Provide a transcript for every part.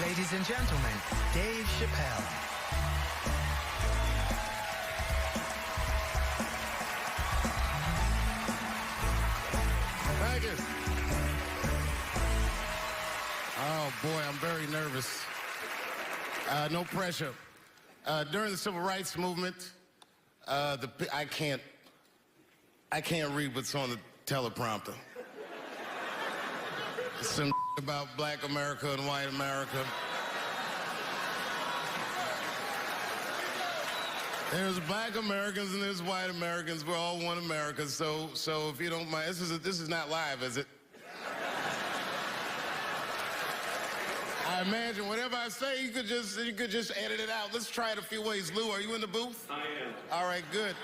Ladies and gentlemen, Dave Chappelle. Thank you. Oh, boy, I'm very nervous. No pressure. During the Civil Rights Movement, I can't read what's on the teleprompter. Some about black America and white America. There's black Americans and there's white Americans. We're all one America. So if you don't mind, this is not live, is it? I imagine whatever I say, you could just edit it out. Let's try it a few ways. Lou, are you in the booth? I am. All right, good.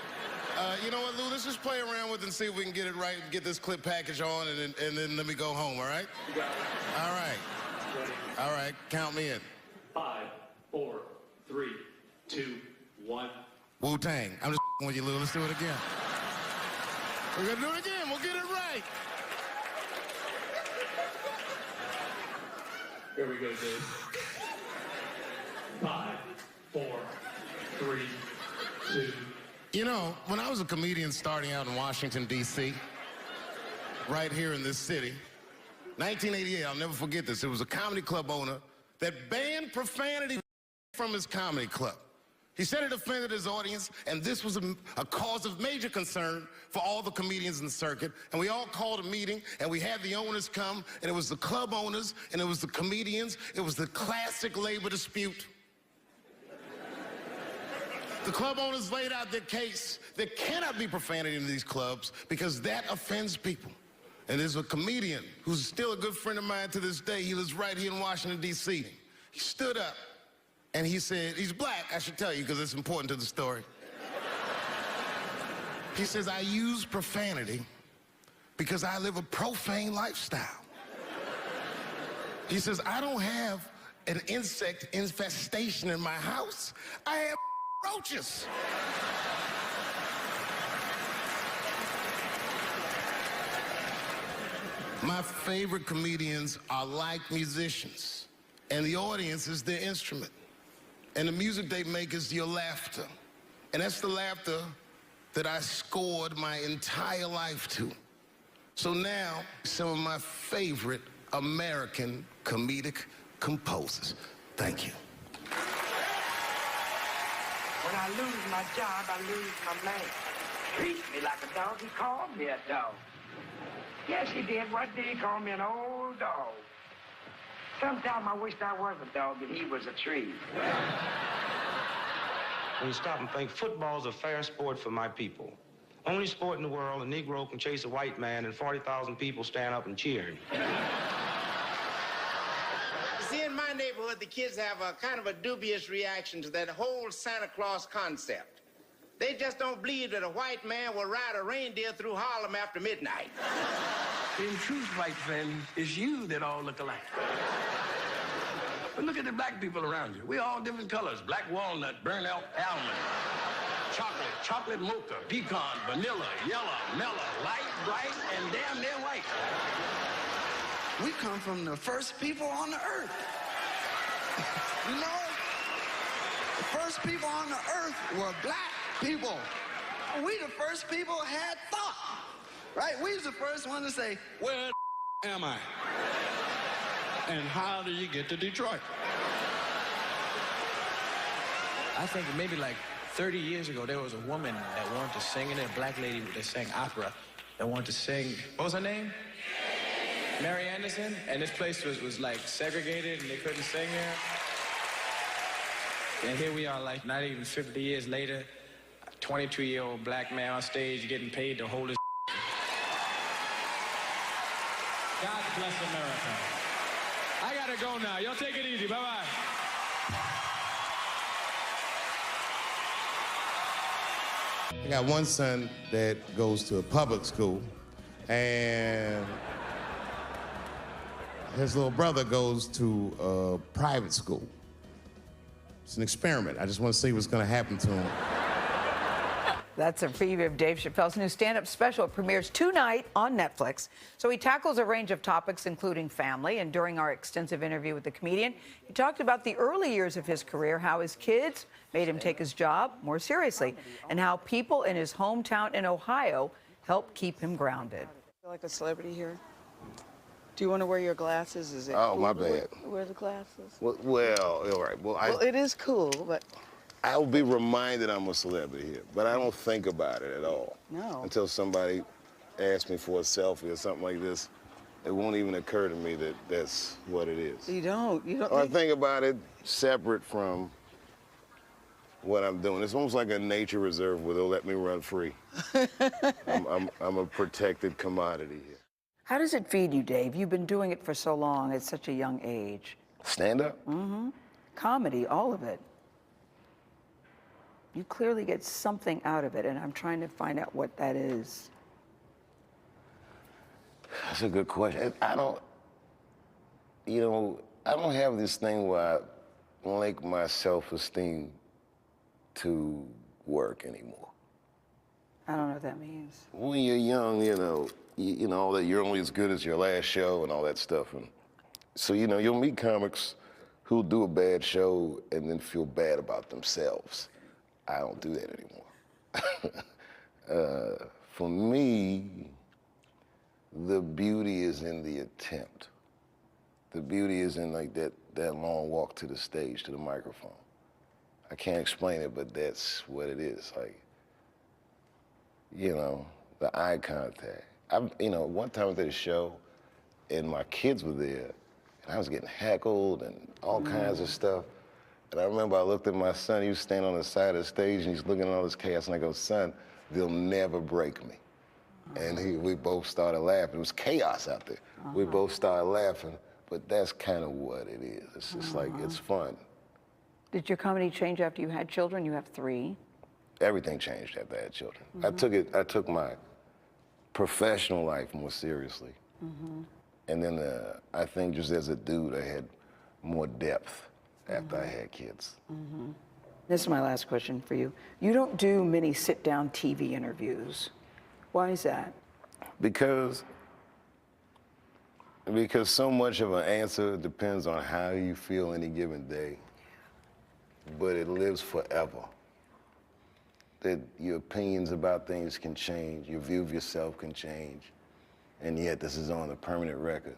You know what, Lou? Let's just play around with it and see if we can get it right and get this clip package on, and then let me go home, all right? You got it. All right. Ready? All right, count me in. 5, 4, 3, 2, 1. Wu-Tang. I'm just with you, Lou. Let's do it again. We're gonna do it again. We'll get it right. Here we go, Dave. 5, 4, 3, 2. You know, when I was a comedian starting out in Washington, D.C., right here in this city, 1988, I'll never forget this. It was a comedy club owner that banned profanity from his comedy club. He said it offended his audience, and this was a cause of major concern for all the comedians in the circuit. And we all called a meeting, and we had the owners come, and it was the club owners, and it was the comedians. It was the classic labor dispute. The club owners laid out their case. There cannot be profanity in these clubs because that offends people. And there's a comedian who's still a good friend of mine to this day. He lives right here in Washington, D.C. He stood up and he said, he's black, I should tell you, because it's important to the story. He says, I use profanity because I live a profane lifestyle. He says, I don't have an insect infestation in my house. I have roaches. My favorite comedians are like musicians, and the audience is their instrument. And the music they make is your laughter. And that's the laughter that I scored my entire life to. So now, some of my favorite American comedic composers. Thank you. When I lose my job, I lose my man. Treats me like a dog. He called me a dog. Yes, he did. What did he call me? An old dog. Sometimes I wished I was a dog and he was a tree. When you stop and think, football's a fair sport for my people. Only sport in the world a Negro can chase a white man and 40,000 people stand up and cheer. See, in my neighborhood, the kids have a kind of a dubious reaction to that whole Santa Claus concept. They just don't believe that a white man will ride a reindeer through Harlem after midnight. In truth, white friend, it's you that all look alike. But look at the black people around you. We all different colors. Black walnut, burnt elk, almond, chocolate mocha, pecan, vanilla, yellow, mellow, light, bright, and damn near white. We come from the first people on the earth. You know, the first people on the earth were black people. We the first people had thought, right? We was the first one to say, where am I? And how do you get to Detroit? I think maybe like 30 years ago, there was a woman that wanted to sing, and a black lady that sang opera, that wanted to sing, what was her name? Mary Anderson, and this place was like segregated and they couldn't sing there. And here we are, like not even 50 years later, a 22-year-old black man on stage getting paid to hold his God bless America. I gotta go now. Y'all take it easy. Bye-bye. I got one son that goes to a public school, and his little brother goes to a private school. It's an experiment. I just want to see what's going to happen to him. That's a preview of Dave Chappelle's new stand-up special. It premieres tonight on Netflix. So he tackles a range of topics, including family. And during our extensive interview with the comedian, he talked about the early years of his career, how his kids made him take his job more seriously, and how people in his hometown in Ohio helped keep him grounded. Feel like a celebrity here? Do you want to wear your glasses? Is it Oh, cool my to wear- bad. Wear the glasses? Well, all right. Well, it is cool, but I'll be reminded I'm a celebrity here, but I don't think about it at all. No. Until somebody asks me for a selfie or something like this, it won't even occur to me that that's what it is. you don't. You don't. Or I think about it separate from what I'm doing. It's almost like a nature reserve where they'll let me run free. I'm a protected commodity here. How does it feed you, Dave? You've been doing it for so long at such a young age. Stand up? Mm-hmm. Comedy, all of it. You clearly get something out of it, and I'm trying to find out what that is. That's a good question. I don't have this thing where I link my self-esteem to work anymore. I don't know what that means. When you're young, you know that you're only as good as your last show and all that stuff. And so, you'll meet comics who'll do a bad show and then feel bad about themselves. I don't do that anymore. For me, the beauty is in the attempt. The beauty is in like that long walk to the stage, to the microphone. I can't explain it, but that's what it is. Like, the eye contact. One time I did a show and my kids were there and I was getting heckled and all kinds of stuff. And I remember I looked at my son, he was standing on the side of the stage and he's looking at all this chaos and I go, son, they'll never break me. And we both started laughing. It was chaos out there. We both started laughing, but that's kind of what it is. It's just like, it's fun. Did your comedy change after you had children? You have 3. Everything changed after I had children. I took my professional life more seriously. And then I think just as a dude, I had more depth after I had kids. This is my last question for you. You don't do many sit-down TV interviews. Why is that? Because so much of an answer depends on how you feel any given day, but it lives forever. That your opinions about things can change, your view of yourself can change, and yet this is on a permanent record.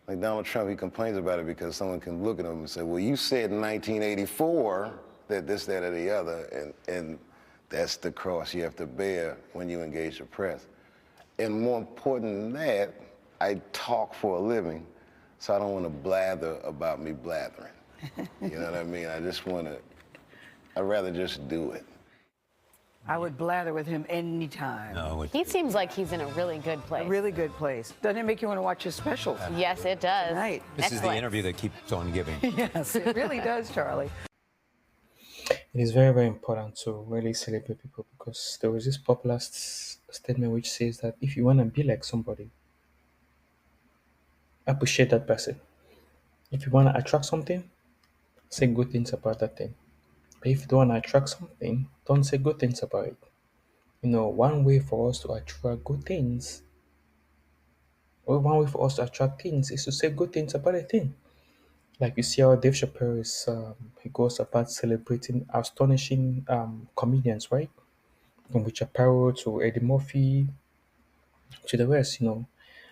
Like Donald Trump, he complains about it because someone can look at him and say, well, you said in 1984 that this, that, or the other, and that's the cross you have to bear when you engage the press. And more important than that, I talk for a living, so I don't want to blather about me blathering. You know what I mean? I'd rather just do it. I would blather with him anytime. No, he seems like he's in a really good place. A really good place. Doesn't it make you want to watch his specials? Yes, it does. Right. This is the interview that keeps on giving. Yes, it really does, Charlie. It is very, very important to really celebrate people because there was this popular statement which says that if you want to be like somebody, appreciate that person. If you want to attract something, say good things about that thing. But if you don't want to attract something, don't say good things about it. One way for us to attract good things, or one way for us to attract things is to say good things about a thing. Like you see how Dave Chappelle is, he goes about celebrating astonishing comedians, right? From Chappelle to Eddie Murphy to the rest,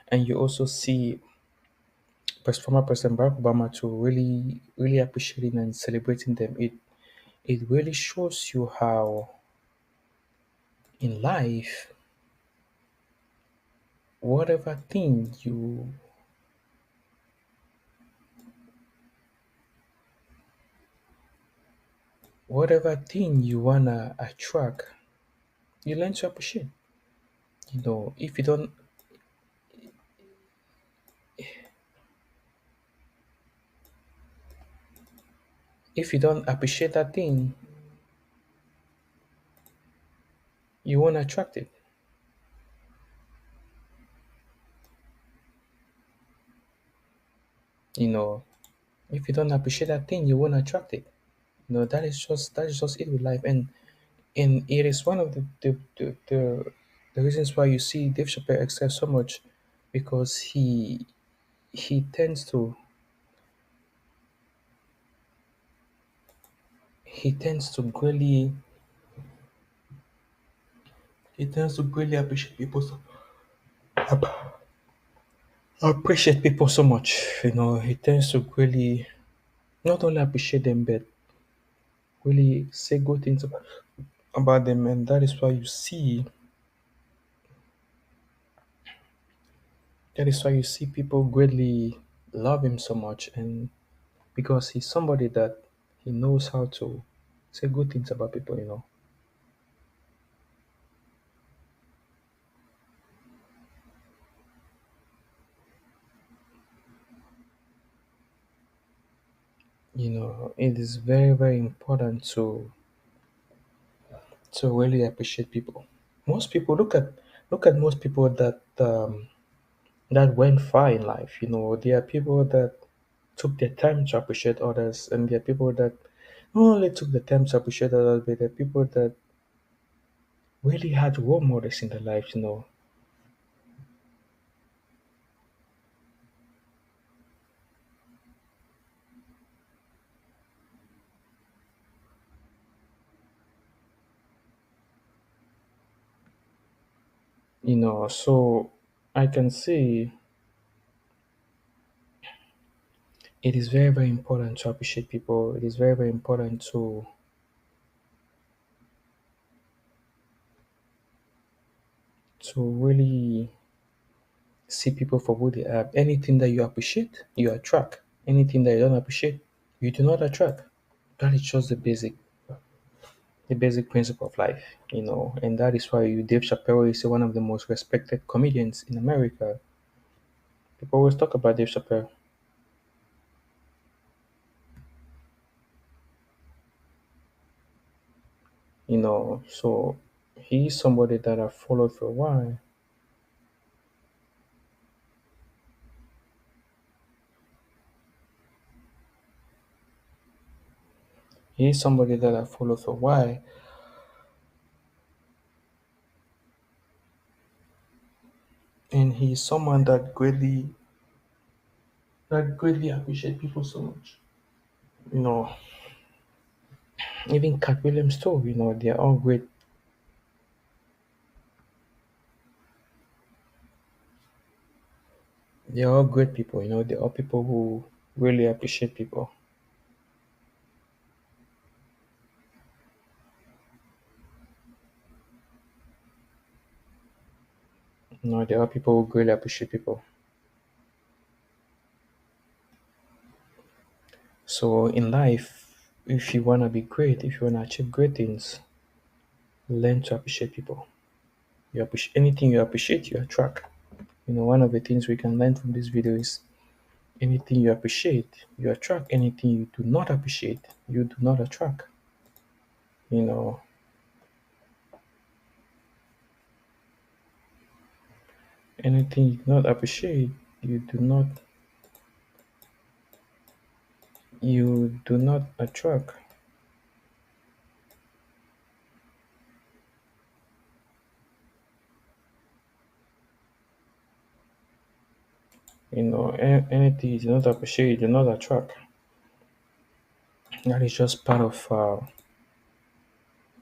And you also see former President Barack Obama to really, really appreciating and celebrating them. It really shows you how in life, whatever thing you wanna attract, you learn to appreciate. If you don't appreciate that thing, you won't attract it. If you don't appreciate that thing, you won't attract it. That is just it with life. And And it is one of the reasons why you see Dave Chappelle excel so much, because he tends to he tends to really appreciate people so much. He tends to really not only appreciate them, but really say good things about them, and that is why you see people greatly love him so much, and because he's somebody that he knows how to say good things about people. It is very, very important to really appreciate people. Most people look at most people that went far in life. There are people that took their time to appreciate others, and there are people that not only took the time to appreciate others, but there are people that really had role models in their lives. So I can say it is very, very important to appreciate people. It is very, very important to really see people for who they are. Anything that you appreciate, you attract. Anything that you don't appreciate, you do not attract. That is just the basic principle of life. And that is why Dave Chappelle is one of the most respected comedians in America. People always talk about Dave Chappelle. So he's somebody that I've followed for a while. He's somebody that I've followed for a while, and he's someone that greatly appreciate people so much. You know, Even Cat Williams too. They're all great. They're all great people. They're all people who really appreciate people. They're all people who really appreciate people. So in life, if you wanna be great, if you wanna achieve great things, learn to appreciate people. You appreciate anything you appreciate, you attract. One of the things we can learn from this video is anything you appreciate, you attract. Anything you do not appreciate, you do not attract. You know, Anything you do not appreciate, you do not attract. Anything you do not appreciate, you do not attract. That is just part of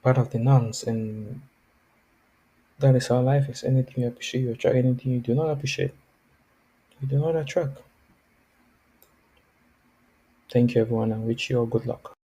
the nouns, and that is how life is. Anything you appreciate, you attract. Anything you do not appreciate, you do not attract. Thank you, everyone, and wish you all good luck.